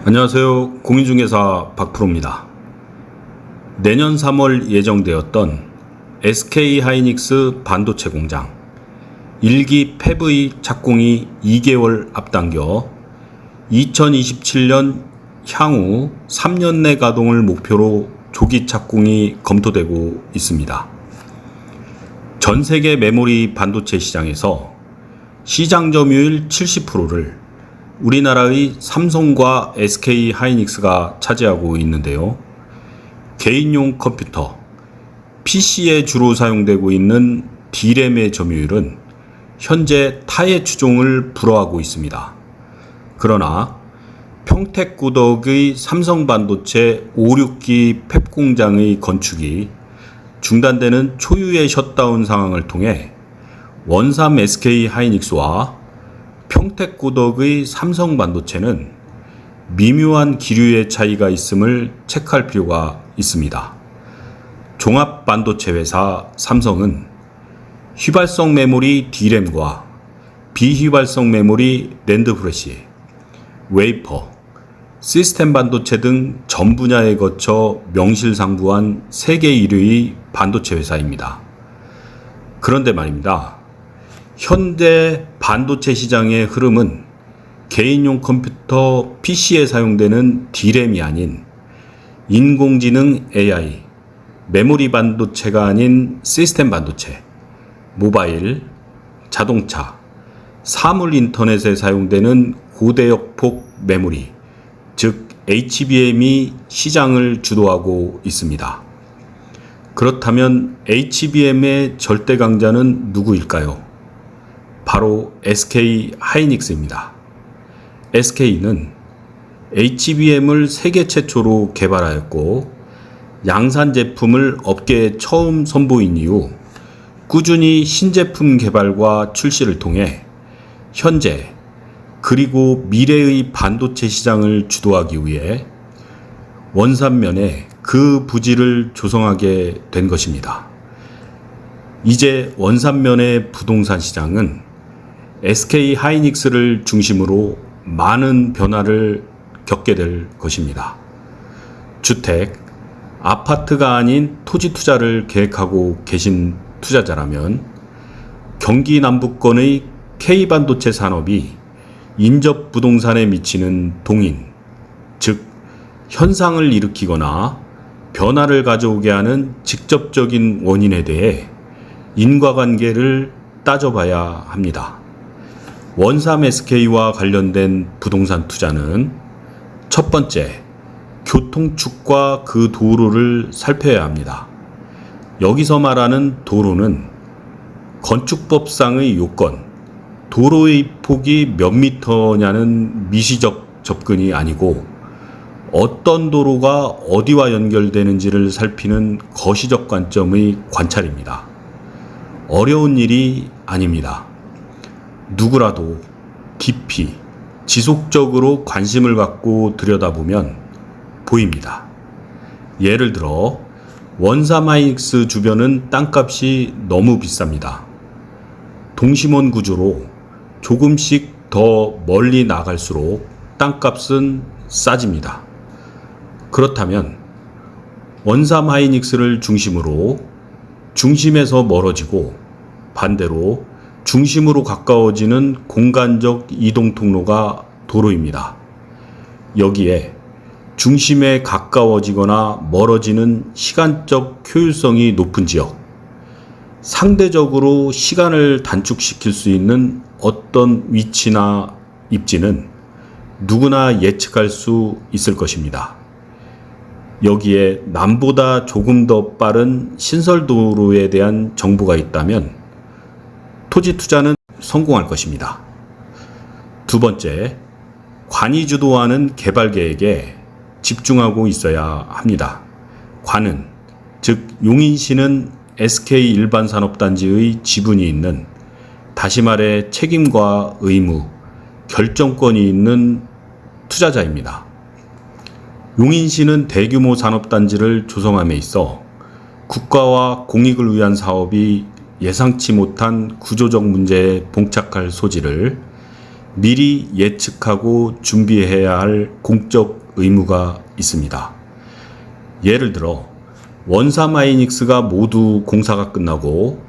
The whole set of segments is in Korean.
안녕하세요. 공인중개사 박프로입니다. 내년 3월 예정되었던 SK하이닉스 반도체 공장 1기 팹의 착공이 2개월 앞당겨 2027년 향후 3년 내 가동을 목표로 조기 착공이 검토되고 있습니다. 전 세계 메모리 반도체 시장에서 시장 점유율 70%를 우리나라의 삼성과 SK하이닉스가 차지하고 있는데요. 개인용 컴퓨터, PC에 주로 사용되고 있는 D램의 점유율은 현재 타의 추종을 불허하고 있습니다. 그러나 평택구덕의 삼성반도체 5, 6기 팹 공장의 건축이 중단되는 초유의 셧다운 상황을 통해 원삼 SK하이닉스와 평택구덕의 삼성반도체는 미묘한 기류의 차이가 있음을 체크할 필요가 있습니다. 종합반도체 회사 삼성은 휘발성 메모리 D램과 비휘발성 메모리 낸드 프래시, 웨이퍼, 시스템 반도체 등 전 분야에 거쳐 명실상부한 세계 1위의 반도체 회사입니다. 그런데 말입니다. 현대 반도체 시장의 흐름은 개인용 컴퓨터 PC에 사용되는 D램이 아닌 인공지능 AI, 메모리 반도체가 아닌 시스템 반도체, 모바일, 자동차, 사물 인터넷에 사용되는 고대역폭 메모리, 즉 HBM이 시장을 주도하고 있습니다. 그렇다면 HBM의 절대 강자는 누구일까요? 바로 SK하이닉스입니다. SK는 HBM을 세계 최초로 개발하였고 양산 제품을 업계에 처음 선보인 이후 꾸준히 신제품 개발과 출시를 통해 현재 그리고 미래의 반도체 시장을 주도하기 위해 원산면에 그 부지를 조성하게 된 것입니다. 이제 원산면의 부동산 시장은 SK하이닉스를 중심으로 많은 변화를 겪게 될 것입니다. 주택, 아파트가 아닌 토지 투자를 계획하고 계신 투자자라면 경기 남부권의 K반도체 산업이 인접 부동산에 미치는 동인, 즉 현상을 일으키거나 변화를 가져오게 하는 직접적인 원인에 대해 인과관계를 따져봐야 합니다. 원삼 SK와 관련된 부동산 투자는 첫 번째, 교통축과 그 도로를 살펴야 합니다. 여기서 말하는 도로는 건축법상의 요건, 도로의 폭이 몇 미터냐는 미시적 접근이 아니고 어떤 도로가 어디와 연결되는지를 살피는 거시적 관점의 관찰입니다. 어려운 일이 아닙니다. 누구라도 깊이 지속적으로 관심을 갖고 들여다보면 보입니다. 예를 들어 원삼하이닉스 주변은 땅값이 너무 비쌉니다. 동심원 구조로 조금씩 더 멀리 나갈수록 땅값은 싸집니다. 그렇다면 원삼하이닉스를 중심으로 중심에서 멀어지고 반대로 중심으로 가까워지는 공간적 이동 통로가 도로입니다. 여기에 중심에 가까워지거나 멀어지는 시간적 효율성이 높은 지역, 상대적으로 시간을 단축시킬 수 있는 어떤 위치나 입지는 누구나 예측할 수 있을 것입니다. 여기에 남보다 조금 더 빠른 신설도로에 대한 정보가 있다면 토지 투자는 성공할 것입니다. 두 번째, 관이 주도하는 개발 계획에 집중하고 있어야 합니다. 관은, 즉 용인시는 SK 일반산업단지의 지분이 있는, 다시 말해 책임과 의무, 결정권이 있는 투자자입니다. 용인시는 대규모 산업단지를 조성함에 있어 국가와 공익을 위한 사업이 예상치 못한 구조적 문제에 봉착할 소지를 미리 예측하고 준비해야 할 공적 의무가 있습니다. 예를 들어 원삼하이닉스가 모두 공사가 끝나고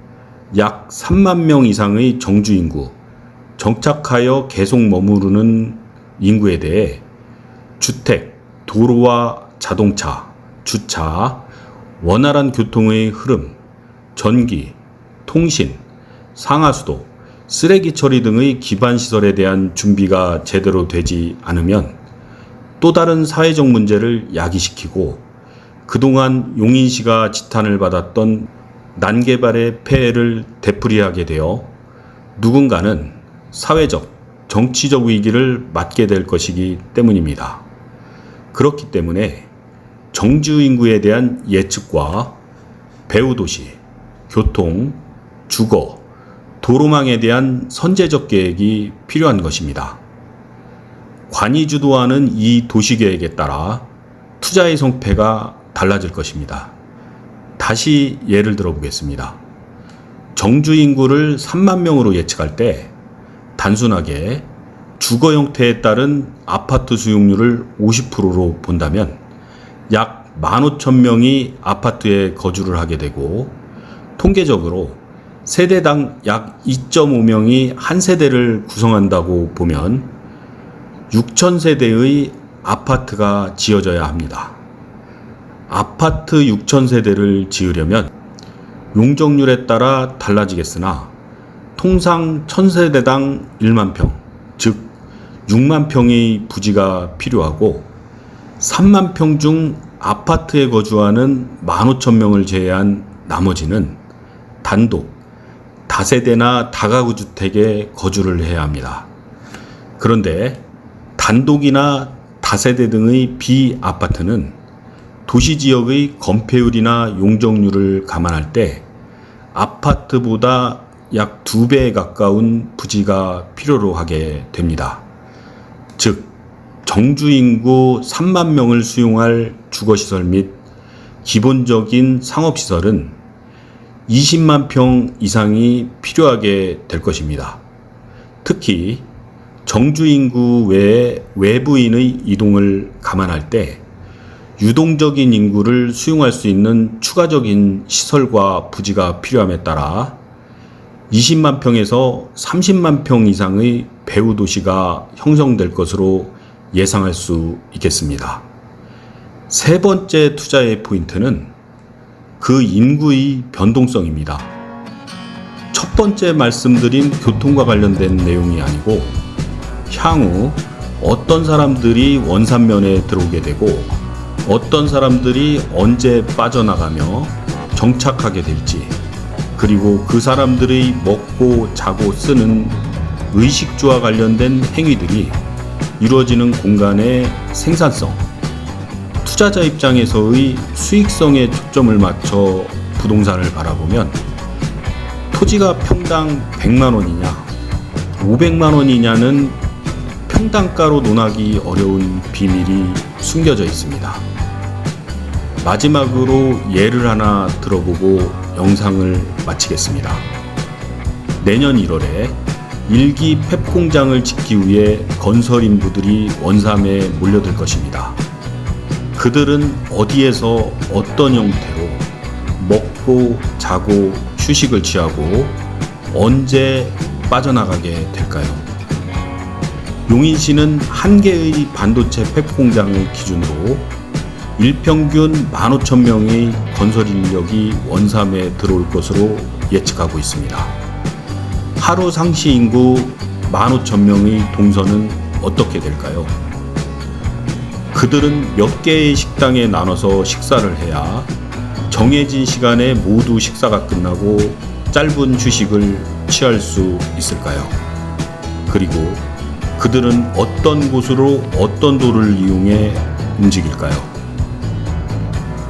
약 3만 명 이상의 정주 인구, 정착하여 계속 머무르는 인구에 대해 주택, 도로와 자동차, 주차, 원활한 교통의 흐름, 전기, 통신, 상하수도, 쓰레기 처리 등의 기반시설에 대한 준비가 제대로 되지 않으면 또 다른 사회적 문제를 야기시키고 그동안 용인시가 지탄을 받았던 난개발의 폐해를 되풀이하게 되어 누군가는 사회적, 정치적 위기를 맞게 될 것이기 때문입니다. 그렇기 때문에 정주 인구에 대한 예측과 배후도시, 교통, 주거, 도로망에 대한 선제적 계획이 필요한 것입니다. 관이 주도하는 이 도시계획에 따라 투자의 성패가 달라질 것입니다. 다시 예를 들어 보겠습니다. 정주 인구를 3만 명으로 예측할 때 단순하게 주거 형태에 따른 아파트 수용률을 50%로 본다면 약 15,000명이 아파트에 거주를 하게 되고 통계적으로 세대당 약 2.5명이 한 세대를 구성한다고 보면 6,000세대의 아파트가 지어져야 합니다. 아파트 6,000세대를 지으려면 용적률에 따라 달라지겠으나 통상 1,000세대당 1만 평, 즉 6만 평의 부지가 필요하고 3만 평 중 아파트에 거주하는 15,000명을 제외한 나머지는 단독, 다세대나 다가구 주택에 거주를 해야 합니다. 그런데 단독이나 다세대 등의 비아파트는 도시지역의 건폐율이나 용적률을 감안할 때 아파트보다 약 2배에 가까운 부지가 필요로 하게 됩니다. 즉, 정주 인구 3만 명을 수용할 주거시설 및 기본적인 상업시설은 20만 평 이상이 필요하게 될 것입니다. 특히 정주 인구 외에 외부인의 이동을 감안할 때 유동적인 인구를 수용할 수 있는 추가적인 시설과 부지가 필요함에 따라 20만 평에서 30만 평 이상의 배후도시가 형성될 것으로 예상할 수 있겠습니다. 세 번째 투자의 포인트는 그 인구의 변동성입니다. 첫 번째 말씀드린 교통과 관련된 내용이 아니고 향후 어떤 사람들이 원산면에 들어오게 되고 어떤 사람들이 언제 빠져나가며 정착하게 될지, 그리고 그 사람들의 먹고 자고 쓰는 의식주와 관련된 행위들이 이루어지는 공간의 생산성, 투자자 입장에서의 수익성에 초점을 맞춰 부동산을 바라보면 토지가 평당 100만 원이냐 500만 원이냐는 평당가로 논하기 어려운 비밀이 숨겨져 있습니다. 마지막으로 예를 하나 들어보고 영상을 마치겠습니다. 내년 1월에 일기 펩 공장을 짓기 위해 건설 인부들이 원삼에 몰려들 것입니다. 그들은 어디에서 어떤 형태로 먹고 자고 휴식을 취하고 언제 빠져나가게 될까요? 용인시는 한 개의 반도체 펩 공장을 기준으로 일평균 15,000명의 건설 인력이 원삼에 들어올 것으로 예측하고 있습니다. 하루 상시 인구 15,000명의 동선은 어떻게 될까요? 그들은 몇 개의 식당에 나눠서 식사를 해야 정해진 시간에 모두 식사가 끝나고 짧은 휴식을 취할 수 있을까요? 그리고 그들은 어떤 곳으로 어떤 도를 이용해 움직일까요?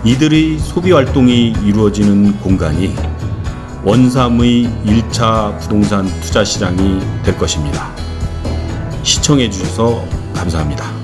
이들의 소비 활동이 이루어지는 공간이 원삼의 1차 부동산 투자 시장이 될 것입니다. 시청해 주셔서 감사합니다.